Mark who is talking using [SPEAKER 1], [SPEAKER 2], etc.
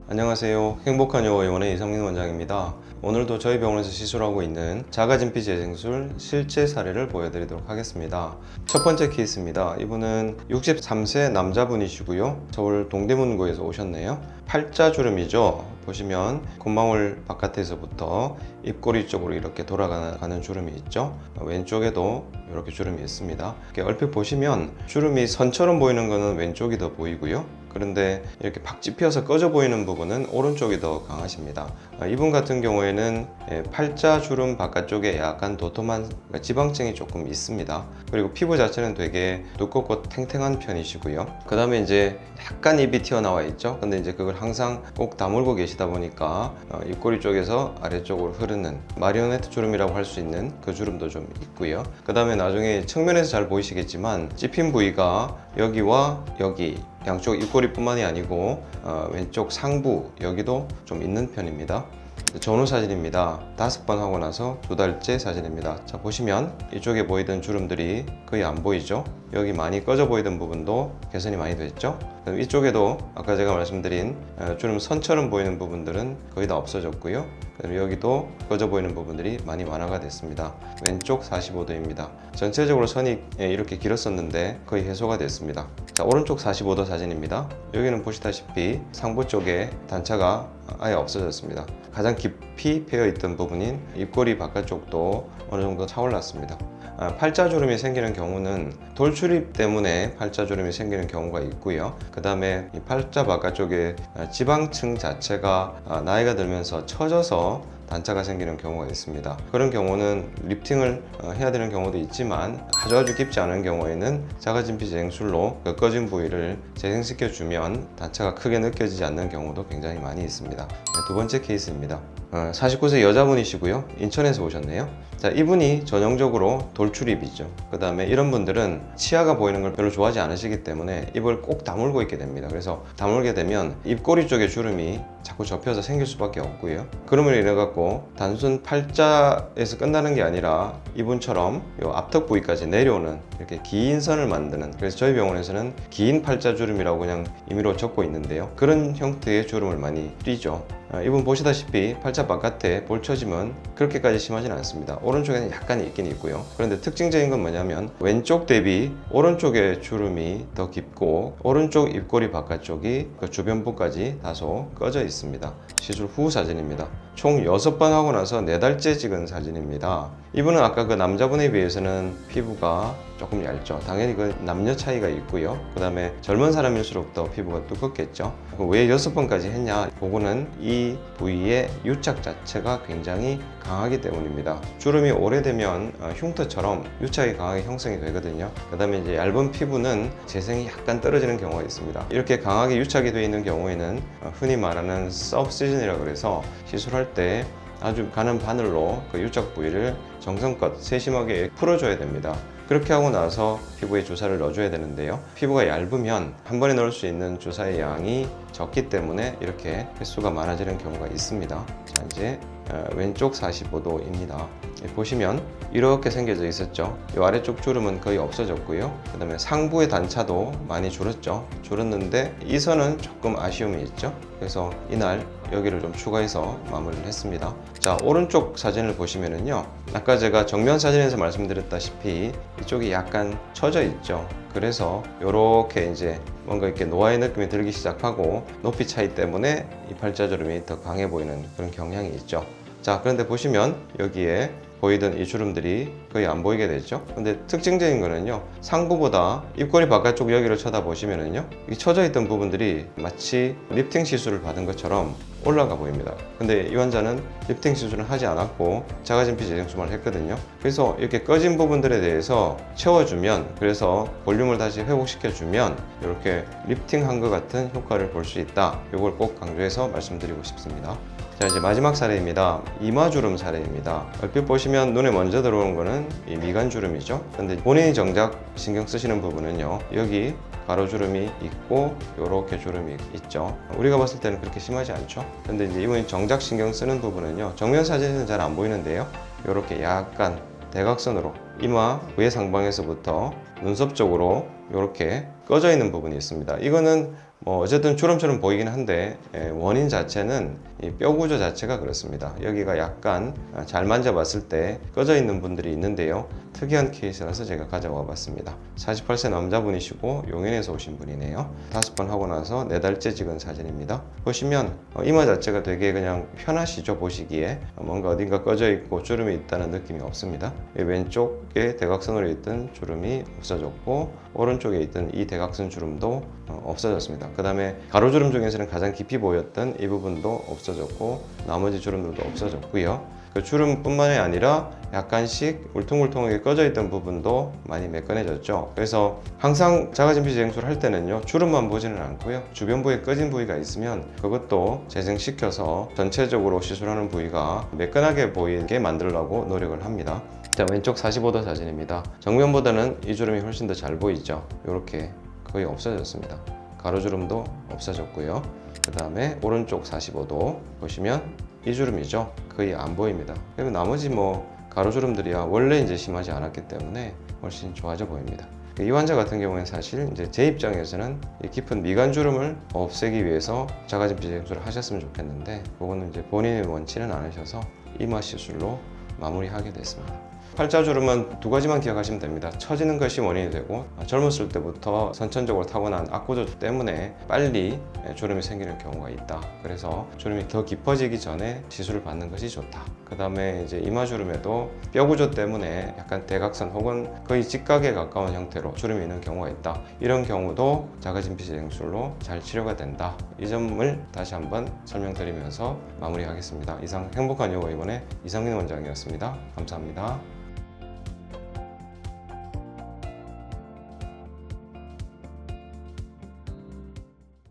[SPEAKER 1] 안녕하세요. 행복한 요가의원의 이성민 원장입니다. 오늘도 저희 병원에서 시술하고 있는 자가진피 재생술 실제 사례를 보여드리도록 하겠습니다. 첫 번째 케이스입니다. 이분은 63세 남자분이시고요. 서울 동대문구에서 오셨네요. 팔자주름이죠. 보시면 콧망울 바깥에서부터 입꼬리 쪽으로 이렇게 돌아가는 주름이 있죠. 왼쪽에도 이렇게 주름이 있습니다. 이렇게 얼핏 보시면 주름이 선처럼 보이는 것은 왼쪽이 더 보이고요. 그런데 이렇게 팍 찝혀서 꺼져 보이는 부분은 오른쪽이 더 강하십니다. 이분 같은 경우에는 팔자주름 바깥쪽에 약간 도톰한 지방층이 조금 있습니다. 그리고 피부 자체는 되게 두껍고 탱탱한 편이시고요. 그 다음에 이제 약간 입이 튀어나와 있죠. 근데 이제 그걸 항상 꼭 다물고 계시다 보니까 입꼬리 쪽에서 아래쪽으로 흐르는 마리오네트 주름이라고 할 수 있는 그 주름도 좀 있고요. 그 다음에 나중에 측면에서 잘 보이시겠지만 찝힌 부위가 여기와 여기 양쪽 입꼬리뿐만이 아니고 왼쪽 상부 여기도 좀 있는 편입니다. 전후 사진입니다. 5번 하고 나서 2달째 사진입니다. 자, 보시면 이쪽에 보이던 주름들이 거의 안 보이죠. 여기 많이 꺼져 보이던 부분도 개선이 많이 됐죠. 이쪽에도 아까 제가 말씀드린 주름 선처럼 보이는 부분들은 거의 다 없어졌고요. 여기도 꺼져 보이는 부분들이 많이 완화가 됐습니다. 왼쪽 45도입니다. 전체적으로 선이 이렇게 길었었는데 거의 해소가 됐습니다. 자, 오른쪽 45도 사진입니다. 여기는 보시다시피 상부 쪽에 단차가 아예 없어졌습니다. 가장 깊이 패여 있던 부분인 입꼬리 바깥쪽도 어느 정도 차올랐습니다. 팔자주름이 생기는 경우는 돌출입 때문에 팔자주름이 생기는 경우가 있고요. 그 다음에 이 팔자 바깥쪽에 지방층 자체가 나이가 들면서 처져서 단차가 생기는 경우가 있습니다. 그런 경우는 리프팅을 해야 되는 경우도 있지만 아주 깊지 않은 경우에는 자가진피 재생술로 그 꺼진 부위를 재생시켜 주면 단차가 크게 느껴지지 않는 경우도 굉장히 많이 있습니다. 두 번째 케이스입니다. 49세 여자분이시고요. 인천에서 오셨네요. 자, 이분이 전형적으로 돌출입이죠. 그 다음에 이런 분들은 치아가 보이는 걸 별로 좋아하지 않으시기 때문에 입을 꼭 다물고 있게 됩니다. 그래서 다물게 되면 입꼬리 쪽에 주름이 자꾸 접혀서 생길 수밖에 없고요. 그럼으로 인해 갖고 단순 팔자에서 끝나는 게 아니라 이분처럼 이 앞턱 부위까지 내려오는 이렇게 긴 선을 만드는, 그래서 저희 병원에서는 긴 팔자주름이라고 그냥 임의로 적고 있는데요. 그런 형태의 주름을 많이 띄죠. 이분 보시다시피 팔자 바깥에 볼처짐은 그렇게까지 심하진 않습니다. 오른쪽에는 약간 있긴 있고요. 그런데 특징적인 건 뭐냐면 왼쪽 대비 오른쪽의 주름이 더 깊고 오른쪽 입꼬리 바깥쪽이 그 주변부까지 다소 꺼져 있습니다. 시술 후 사진입니다. 총 6번 하고 나서 4달째 찍은 사진입니다. 이분은 아까 그 남자분에 비해서는 피부가 조금 얇죠. 당연히 그 남녀 차이가 있고요. 그 다음에 젊은 사람일수록 더 피부가 두껍겠죠. 왜 6번까지 했냐? 그거는 이 부위의 유착 자체가 굉장히 강하기 때문입니다. 주름이 오래되면 흉터처럼 유착이 강하게 형성이 되거든요. 그 다음에 이제 얇은 피부는 재생이 약간 떨어지는 경우가 있습니다. 이렇게 강하게 유착이 되어 있는 경우에는 흔히 말하는 서브시즌이라고 해서 시술할 때 아주 가는 바늘로 그 유착 부위를 정성껏 세심하게 풀어줘야 됩니다. 그렇게 하고 나서 피부에 주사를 넣어줘야 되는데요. 피부가 얇으면 한 번에 넣을 수 있는 주사의 양이 적기 때문에 이렇게 횟수가 많아지는 경우가 있습니다. 자, 이제 왼쪽 45도입니다. 보시면 이렇게 생겨져 있었죠. 이 아래쪽 주름은 거의 없어졌고요. 그 다음에 상부의 단차도 많이 줄었죠. 줄었는데 이 선은 조금 아쉬움이 있죠. 그래서 이날 여기를 좀 추가해서 마무리를 했습니다. 자, 오른쪽 사진을 보시면은요, 아까 제가 정면 사진에서 말씀드렸다시피 이쪽이 약간 처져 있죠. 그래서 이렇게 이제 뭔가 이렇게 노화의 느낌이 들기 시작하고 높이 차이 때문에 이 팔자주름이 더 강해 보이는 그런 경향이 있죠. 자, 그런데 보시면 여기에 보이던 이 주름들이 거의 안 보이게 됐죠. 근데 특징적인 거는요, 상부보다 입꼬리 바깥쪽 여기를 쳐다보시면은요, 이 처져 있던 부분들이 마치 리프팅 시술을 받은 것처럼 올라가 보입니다. 근데 이 환자는 리프팅 시술을 하지 않았고 자가진피 재생술만 했거든요. 그래서 이렇게 꺼진 부분들에 대해서 채워주면, 그래서 볼륨을 다시 회복시켜주면 이렇게 리프팅한 것 같은 효과를 볼 수 있다. 이걸 꼭 강조해서 말씀드리고 싶습니다. 자, 이제 마지막 사례입니다. 이마주름 사례입니다. 얼핏 보시면 눈에 먼저 들어오는 거는 이 미간주름이죠. 근데 본인이 정작 신경 쓰시는 부분은요, 여기 가로주름이 있고 이렇게 주름이 있죠. 우리가 봤을 때는 그렇게 심하지 않죠. 근데 이제 이분이 정작 신경 쓰는 부분은요, 정면 사진에서는 잘 안 보이는데요, 이렇게 약간 대각선으로 이마 외 상방에서부터 눈썹 쪽으로 이렇게 꺼져 있는 부분이 있습니다. 이거는 뭐 어쨌든 주름처럼 보이긴 한데 원인 자체는 이 뼈 구조 자체가 그렇습니다. 여기가 약간 잘 만져봤을 때 꺼져 있는 분들이 있는데요. 특이한 케이스라서 제가 가져와 봤습니다. 48세 남자분이시고 용인에서 오신 분이네요. 5번 하고 나서 4달째 찍은 사진입니다. 보시면 이마 자체가 되게 그냥 편하시죠, 보시기에. 뭔가 어딘가 꺼져 있고 주름이 있다는 느낌이 없습니다. 왼쪽에 대각선으로 있던 주름이 없어졌고 오른쪽에 있던 이 대각선 주름도 없어졌습니다. 그 다음에 가로주름 중에서는 가장 깊이 보였던 이 부분도 없어졌고 나머지 주름들도 없어졌고요. 그 주름뿐만이 아니라 약간씩 울퉁불퉁하게 꺼져 있던 부분도 많이 매끈해졌죠. 그래서 항상 자가진피 재생술을 할 때는요, 주름만 보지는 않고요, 주변 부위에 꺼진 부위가 있으면 그것도 재생시켜서 전체적으로 시술하는 부위가 매끈하게 보이게 만들려고 노력을 합니다. 자, 왼쪽 45도 사진입니다. 정면보다는 이 주름이 훨씬 더 잘 보이죠. 이렇게 거의 없어졌습니다. 가로주름도 없어졌고요. 그 다음에 오른쪽 45도 보시면 이 주름이죠. 거의 안 보입니다. 그리고 나머지 뭐 가로주름들이야 원래 이제 심하지 않았기 때문에 훨씬 좋아져 보입니다. 이 환자 같은 경우에는 사실 이제 제 입장에서는 이 깊은 미간 주름을 없애기 위해서 자가진피 재생술을 하셨으면 좋겠는데 그거는 이제 본인이 원치는 않으셔서 이마 시술로 마무리하게 됐습니다. 팔자주름은 두 가지만 기억하시면 됩니다. 처지는 것이 원인이 되고 젊었을 때부터 선천적으로 타고난 악구조 때문에 빨리 주름이 생기는 경우가 있다. 그래서 주름이 더 깊어지기 전에 시술을 받는 것이 좋다. 그 다음에 이제 이마주름에도 뼈구조 때문에 약간 대각선 혹은 거의 직각에 가까운 형태로 주름이 있는 경우가 있다. 이런 경우도 자가진피 재생술로 잘 치료가 된다. 이 점을 다시 한번 설명드리면서 마무리하겠습니다. 이상 행복한 요가의원의 이상민 원장이었습니다. 감사합니다.